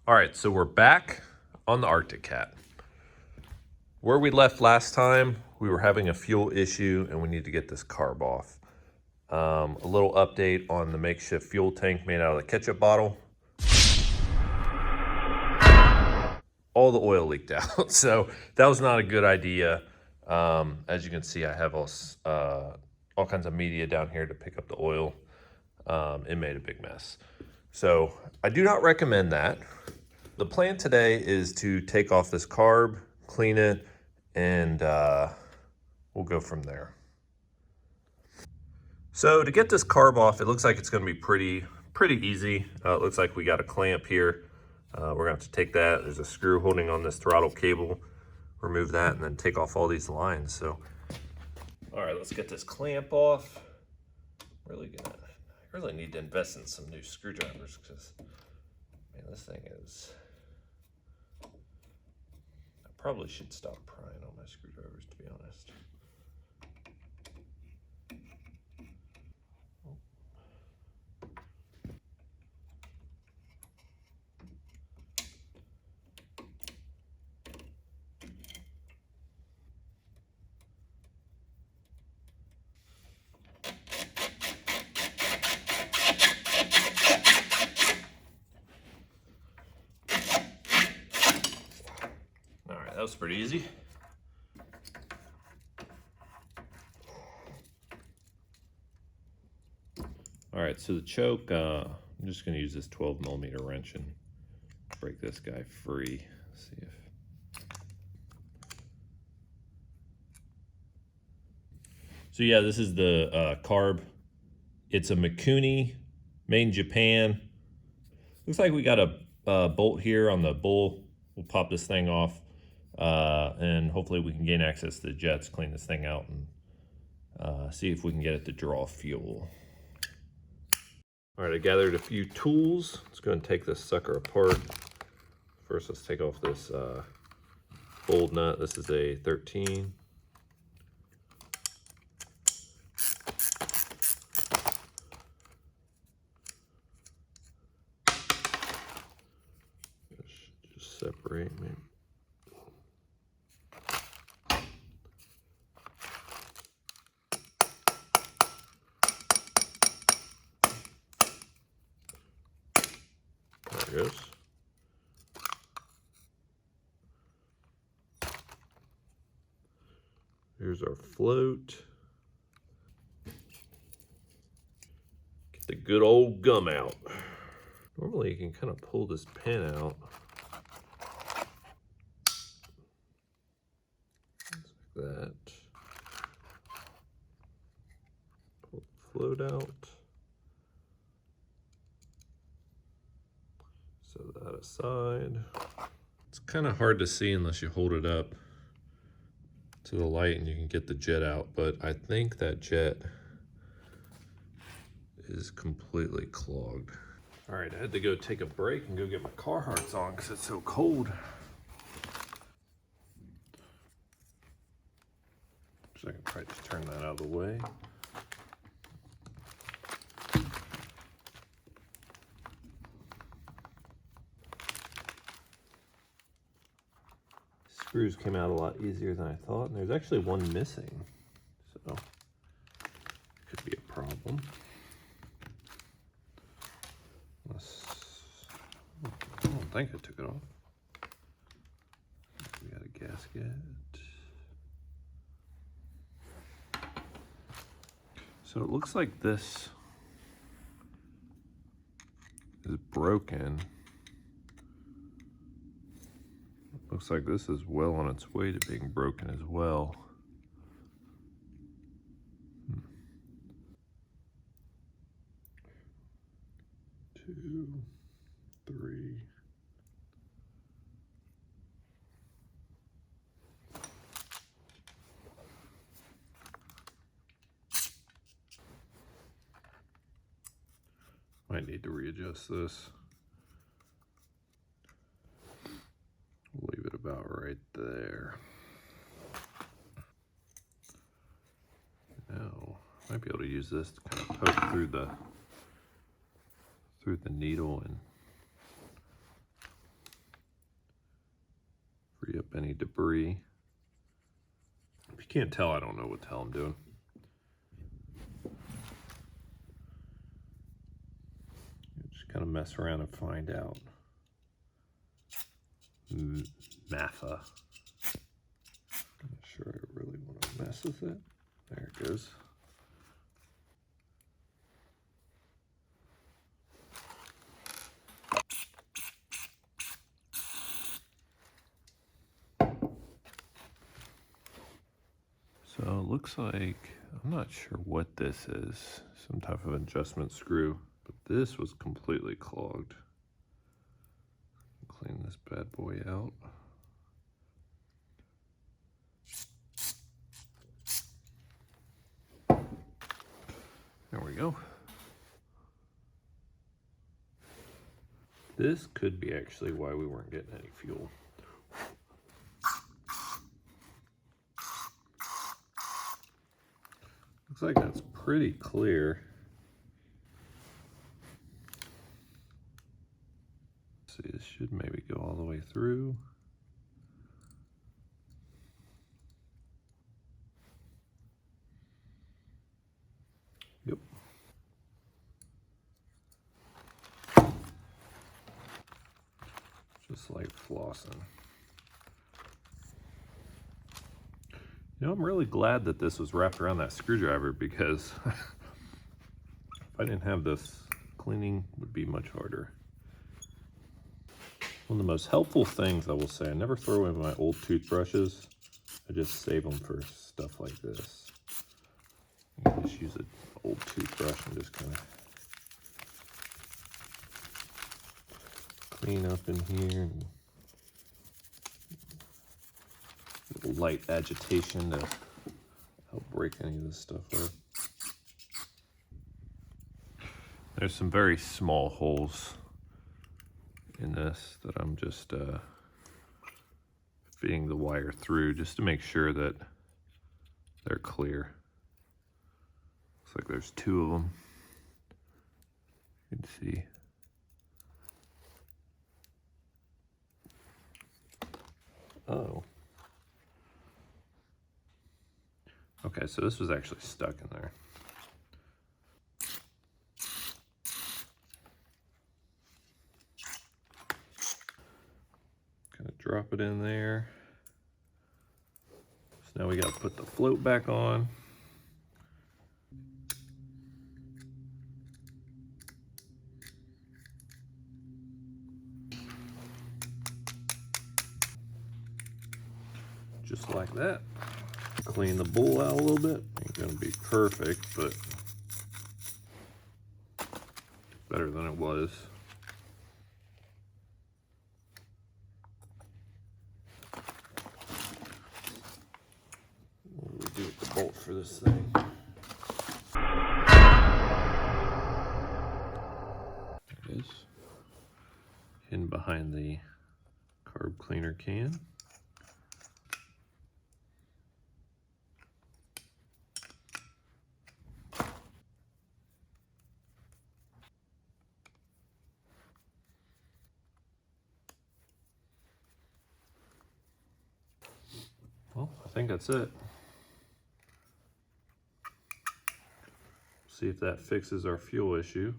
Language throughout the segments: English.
All right, so we're back on the Arctic Cat. Where we left last time, we were having a fuel issue and we need to get this carb off. A little update on the makeshift fuel tank made out of the ketchup bottle. All the oil leaked out, so that was not a good idea. As you can see, I have all kinds of media down here to pick up the oil. It made a big mess. So I do not recommend that. The plan today is to take off this carb, clean it, and we'll go from there. So to get this carb off, it looks like it's going to be pretty easy. It looks like we got a clamp here. We're going to have to take that. There's a screw holding on this throttle cable. Remove that and then take off all these lines. So, all right, let's get this clamp off. I really need to invest in some new screwdrivers because, man, this thing is. I probably should stop prying on my screwdrivers, to be honest. That was pretty easy. All right, so the choke, I'm just gonna use this 12mm wrench and break this guy free. See if. So yeah, this is the carb. It's a MIKUNI, made in Japan. Looks like we got a bolt here on the bowl. We'll pop this thing off. And hopefully we can gain access to the jets, clean this thing out, and see if we can get it to draw fuel. All right, I gathered a few tools. Let's go and take this sucker apart. First, let's take off this bolt nut. This is a 13. Just separate, maybe. There it goes. Here's our float. Get the good old gum out. Normally you can kind of pull this pin out. Just like that. Pull the float out. Set that aside. It's kind of hard to see unless you hold it up to the light and you can get the jet out, but I think that jet is completely clogged. All right, I had to go take a break and go get my Carhartts on because it's so cold. So I can probably just turn that out of the way. Screws came out a lot easier than I thought, and there's actually one missing, so could be a problem. I don't think I took it off. We got a gasket. So it looks like this is broken. Looks like this is well on its way to being broken as well. 2, 3. Might need to readjust this. We'll leave it about right there. Now, I might be able to use this to kind of poke through the needle and up any debris. If you can't tell, I don't know what the hell I'm doing. Just kind of mess around and find out. Maffa. I'm not sure I really want to mess with it. There it goes. So it looks like, I'm not sure what this is, some type of adjustment screw, but this was completely clogged. Clean this bad boy out. There we go. This could be actually why we weren't getting any fuel. Looks like that's pretty clear. Let's see, this should maybe go all the way through. Yep. Just like flossing. You know, I'm really glad that this was wrapped around that screwdriver, because if I didn't have this, cleaning would be much harder. One of the most helpful things I will say, I never throw away my old toothbrushes. I just save them for stuff like this. You can just use an old toothbrush and just kind of clean up in here. And a little light agitation to help break any of this stuff up. There's some very small holes in this that I'm just feeding the wire through just to make sure that they're clear. Looks like there's 2 of them. You can see. Oh. Okay, so this was actually stuck in there. Kind of drop it in there. So now we got to put the float back on. Just like that. Clean the bowl out a little bit. Ain't gonna be perfect, but better than it was. What do we do with the bolt for this thing? There it is. Hidden behind the carb cleaner can. Well, I think that's it. See if that fixes our fuel issue.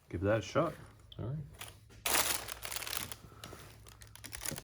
Give that a shot. All right.